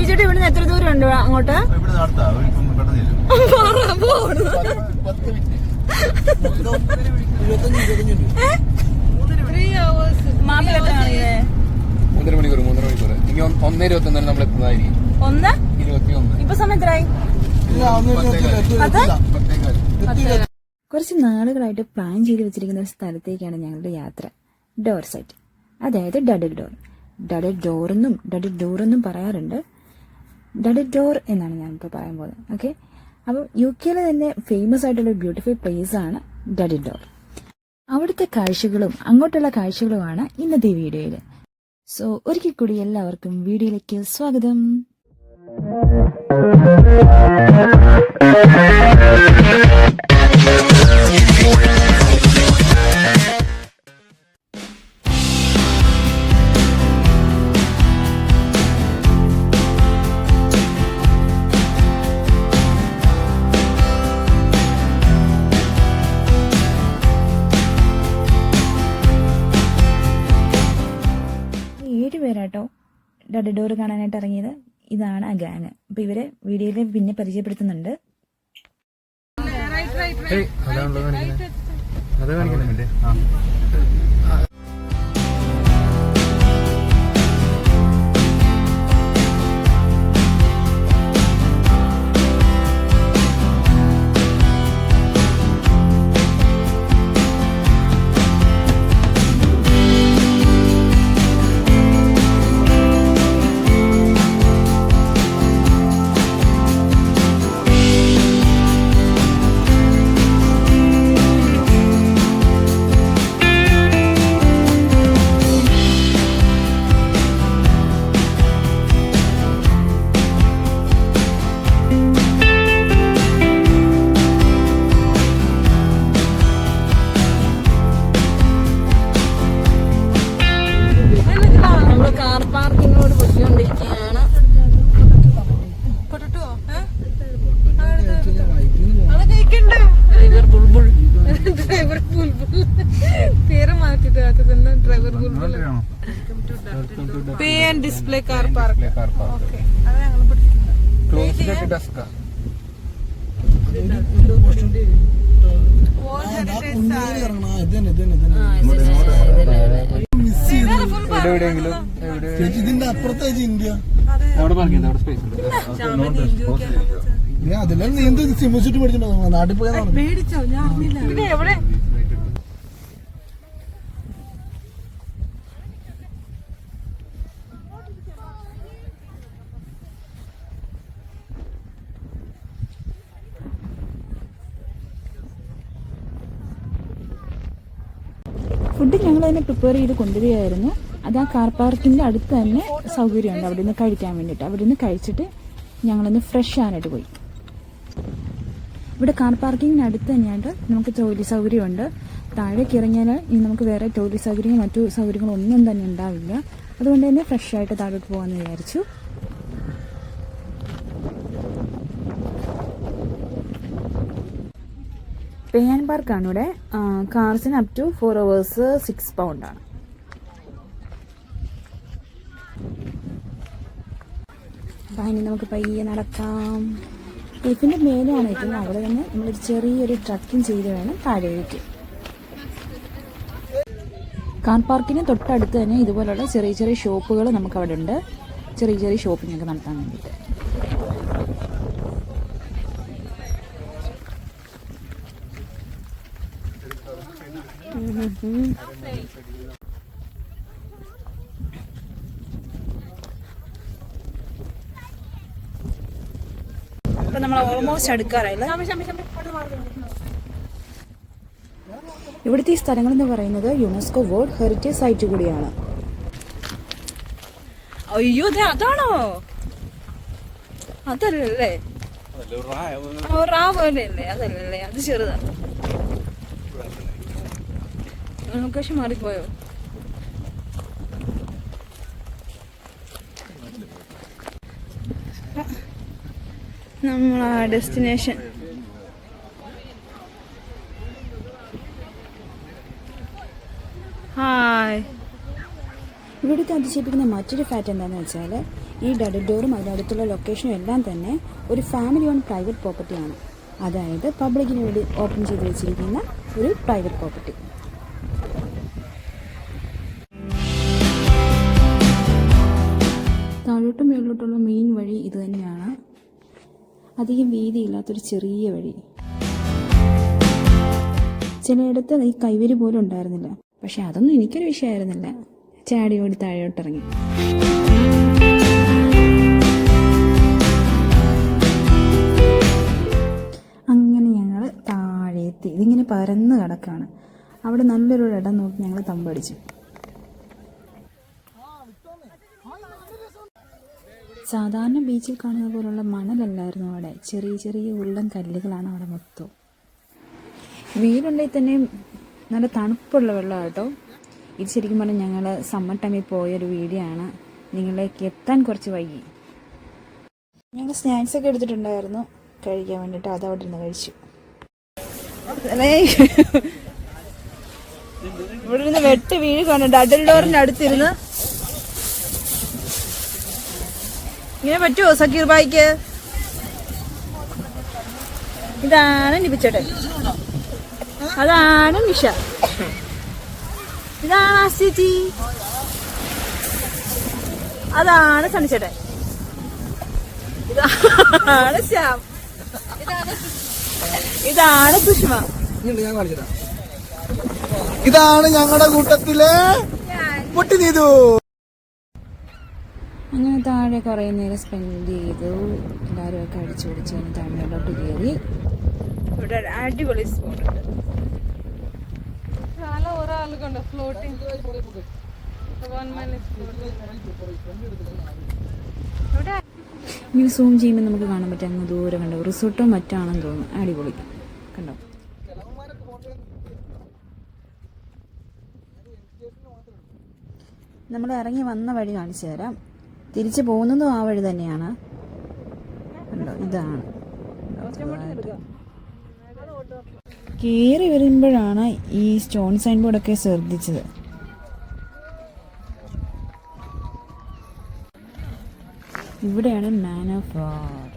ചേട്ടാ ഇവിടുന്ന് എത്ര ദൂരം ഉണ്ട് അങ്ങോട്ട്? ഇപ്പൊ സമയം എത്രയായി? കുറച്ച് നാളുകളായിട്ട് പ്ലാൻ ചെയ്ത് വെച്ചിരിക്കുന്ന ഒരു സ്ഥലത്തേക്കാണ് ഞങ്ങളുടെ യാത്ര. ഡോർ സൈറ്റ്, അതായത് ഡഡിൽ ഡോർ. ഡഡിൽ ഡോറെന്നും ഡഡിൽ ഡോറെന്നും പറയാറുണ്ട്. ഡഡിൽ ഡോർ എന്നാണ് ഞാനിപ്പോൾ പറയാൻ പോകുന്നത്. ഓക്കെ, അപ്പോൾ UK തന്നെ ഫേമസ് ആയിട്ടുള്ള ബ്യൂട്ടിഫുൾ പ്ലേസ് ആണ് ഡഡിൽ ഡോർ. അവിടുത്തെ കാഴ്ചകളും അങ്ങോട്ടുള്ള കാഴ്ചകളുമാണ് ഇന്നത്തെ വീഡിയോയിൽ. സോ ഒരിക്കൽ കൂടി എല്ലാവർക്കും വീഡിയോയിലേക്ക് സ്വാഗതം. പേരാട്ടോ ഡഡിൽ ഡോർ കാണാനായിട്ട് ഇറങ്ങിയത്. ഇതാണ് ആ ഗാങ്. അപ്പൊ ഇവരെ വീഡിയോയിൽ പിന്നെ പരിചയപ്പെടുത്തുന്നുണ്ട്. Pay and display car park. Okay, അത് ഞങ്ങൾ പഠിച്ചിട്ടുണ്ട്. ക്ലോസ്ഡ് ഡെസ്ക് ഇതിന്റെ അപ്പുറത്തേക്ക് ഇന്ത്യ അതിലെല്ലാം നീന്ത് സിമ്മിച്ചിട്ട് മേടിച്ചിട്ടുണ്ടോ? നാട്ടിൽ പോയാ മേടിച്ചോ? ഞാൻ എവിടെ ഫുഡ് ഞങ്ങൾ തന്നെ പ്രിപ്പയർ ചെയ്ത് കൊണ്ടുവരികയായിരുന്നു. അത് ആ കാർ പാർക്കിൻ്റെ അടുത്ത് തന്നെ സൗകര്യമുണ്ട് അവിടെ നിന്ന് കഴിക്കാൻ വേണ്ടിയിട്ട്. അവിടെ നിന്ന് കഴിച്ചിട്ട് ഞങ്ങളൊന്ന് ഫ്രഷ് ആകാനായിട്ട് പോയി. ഇവിടെ കാർ പാർക്കിങ്ങിന് അടുത്ത് തന്നെയായിട്ട് നമുക്ക് ടോയ്ലറ്റ് സൗകര്യമുണ്ട്. താഴേക്ക് ഇറങ്ങിയാൽ ഇനി നമുക്ക് വേറെ ടോയ്ലറ്റ് സൗകര്യങ്ങൾ മറ്റു സൗകര്യങ്ങളൊന്നും തന്നെ ഉണ്ടാവില്ല. അതുകൊണ്ട് തന്നെ ഫ്രഷ് ആയിട്ട് താഴോട്ട് പോകാമെന്ന് വിചാരിച്ചു. പേ ആൻഡ് പാർക്കാണ് ഇവിടെ. കാർസിന് അപ് ടു 4 hours £6 ആണ്. അപ്പം ഇനി നമുക്ക് പയ്യെ നടക്കാം. ക്ലിഫിൻ്റെ മേലെയാണ് എത്തുന്നത്. അവിടെ തന്നെ നമ്മളൊരു ചെറിയൊരു ട്രക്കിംഗ് ചെയ്ത് വേണം താഴേക്ക്. കാർ പാർക്കിന് തൊട്ടടുത്ത് തന്നെ ഇതുപോലുള്ള ചെറിയ ചെറിയ ഷോപ്പുകൾ നമുക്ക് അവിടെ ഉണ്ട്. ചെറിയ ചെറിയ ഷോപ്പിംഗ് ഒക്കെ നടത്താൻ വേണ്ടിയിട്ട്. അപ്പൊ നമ്മൾ ഓൾമോസ്റ്റ് അടുക്കാറായില്ല. ഇവിടുത്തെ ഈ സ്ഥലങ്ങൾ എന്ന് പറയുന്നത് യുനെസ്കോ വേൾഡ് ഹെറിറ്റേജ് സൈറ്റ് കൂടിയാണ്. അയ്യോ, അതാണോ? അതല്ലേ റാവല്ലേ? അതല്ലേ, അത് ചെറുതാണ്. ലൊക്കേഷൻ മാറിപ്പോയോ? നമ്മളാ ഡെസ്റ്റിനേഷൻ. ഹായ്, ഇവിടുത്തെ അതിശയിപ്പിക്കുന്ന മറ്റൊരു ഫാക്റ്റ് എന്താണെന്ന് വെച്ചാൽ ഈ ഡബിൾ ഡോറും അതിനടുത്തുള്ള ലൊക്കേഷനും എല്ലാം തന്നെ ഒരു ഫാമിലി ഓൺ പ്രൈവറ്റ് പ്രോപ്പർട്ടിയാണ്. അതായത് പബ്ലിക്കിന് വേണ്ടി ഓപ്പൺ ചെയ്ത് വെച്ചിരിക്കുന്ന ഒരു പ്രൈവറ്റ് പ്രോപ്പർട്ടി. താഴോട്ടും മേളിലോട്ടുള്ള മെയിൻ വഴി ഇത് തന്നെയാണ്. അധികം വീതിയില്ലാത്തൊരു ചെറിയ വഴി. ചിലയിടത്ത് ഈ കൈവരി പോലും ഉണ്ടായിരുന്നില്ല. പക്ഷെ അതൊന്നും എനിക്കൊരു വിഷയമായിരുന്നില്ല. ചാടി ഓടി താഴോട്ടിറങ്ങി. അങ്ങനെ ഞങ്ങൾ താഴെ എത്തി. ഇതിങ്ങനെ പരന്ന് കിടക്കാണ്. അവിടെ നല്ലൊരു ഇടം നോക്കി ഞങ്ങൾ തമ്പടിച്ചു. സാധാരണ ബീച്ചിൽ കാണുന്ന പോലുള്ള മണലല്ലായിരുന്നു അവിടെ. ചെറിയ ചെറിയ ഉരുളൻ കല്ലുകളാണ് അവിടെ മൊത്തം. വെയിലുണ്ടെങ്കിൽ തന്നെ നല്ല തണുപ്പുള്ള വെള്ളം കേട്ടോ. ഇത് ശരിക്കും പറഞ്ഞാൽ ഞങ്ങൾ സമ്മർ ടൈമിൽ പോയൊരു വീഡിയോ ആണ്. നിങ്ങളിലേക്ക് എത്താൻ കുറച്ച് വൈകി. ഞങ്ങൾ സ്നാക്സ് ഒക്കെ എടുത്തിട്ടുണ്ടായിരുന്നു കഴിക്കാൻ വേണ്ടിയിട്ട്. അത് അവിടെ ഇരുന്ന് കഴിച്ചു. ഇവിടെ ഇരുന്ന് വെട്ട് വീഴുകയാണ്. ഡബിൾ ഡോറിൻ്റെ അടുത്തിരുന്ന് ഇങ്ങനെ പറ്റുമോ സക്കീർ ബായിക്ക്? ഇതാണ് നിപിച്ചേട്ടൻ, അതാണ് നിഷ, ഇതാണ് ആസ്തി, അതാണ് സണിച്ചേട്ടൻ, ഇതാണ് ശ്യാം, ഇതാണ് സുഷ്മ, ഇതാണ് ഞങ്ങളുടെ കൂട്ടത്തിലെ പൊട്ടി നീതു. അങ്ങനെ താഴെ കുറേ നേരം സ്പെൻഡ് ചെയ്തു. എല്ലാവരും ഒക്കെ അടിച്ചു പിടിച്ച് താഴോട്ട് കയറി. ഇവിടെ അടിപൊളി സ്പോട്ടുണ്ട്. ഇങ്ങനെ സൂം ചെയ്യുമ്പോൾ നമുക്ക് കാണാൻ പറ്റും. അങ്ങ് ദൂരം കണ്ടോ, റിസോർട്ടോ മറ്റാണെന്ന് തോന്നുന്നു. അടിപൊളി കണ്ടോ. നമ്മൾ ഇറങ്ങി വന്ന വഴി കാണിച്ചു തരാം. തിരിച്ചു പോകുന്നതും ആ വഴി തന്നെയാണ്. കണ്ടോ, ഇതാണ്. കയറി വരുമ്പോഴാണ് ഈ സ്റ്റോൺ സൈൻ ബോർഡൊക്കെ ശ്രദ്ധിച്ചത്. ഇവിടെയാണ് മാൻ ഓഫ് വാർ.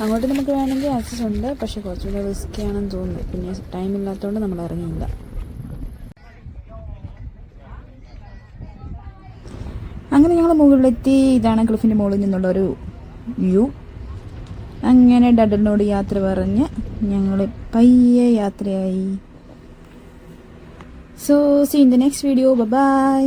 അങ്ങോട്ട് നമുക്ക് വേണമെങ്കിൽ ആക്സസ് ഉണ്ട്. പക്ഷെ കുറച്ചുകൂടെ റിസ്കി ആണെന്ന് തോന്നുന്നു. പിന്നെ ടൈം ഇല്ലാത്തതുകൊണ്ട് നമ്മൾ ഇറങ്ങിയില്ല. അങ്ങനെ ഞങ്ങൾ മുകളിലെത്തി. ഇതാണ് ക്ലിഫിൻ്റെ മുകളിൽ നിന്നുള്ളൊരു വ്യൂ. അങ്ങനെ ഡഡലിനോട് യാത്ര പറഞ്ഞ് ഞങ്ങൾ പയ്യെ യാത്രയായി. So see in the next video. By.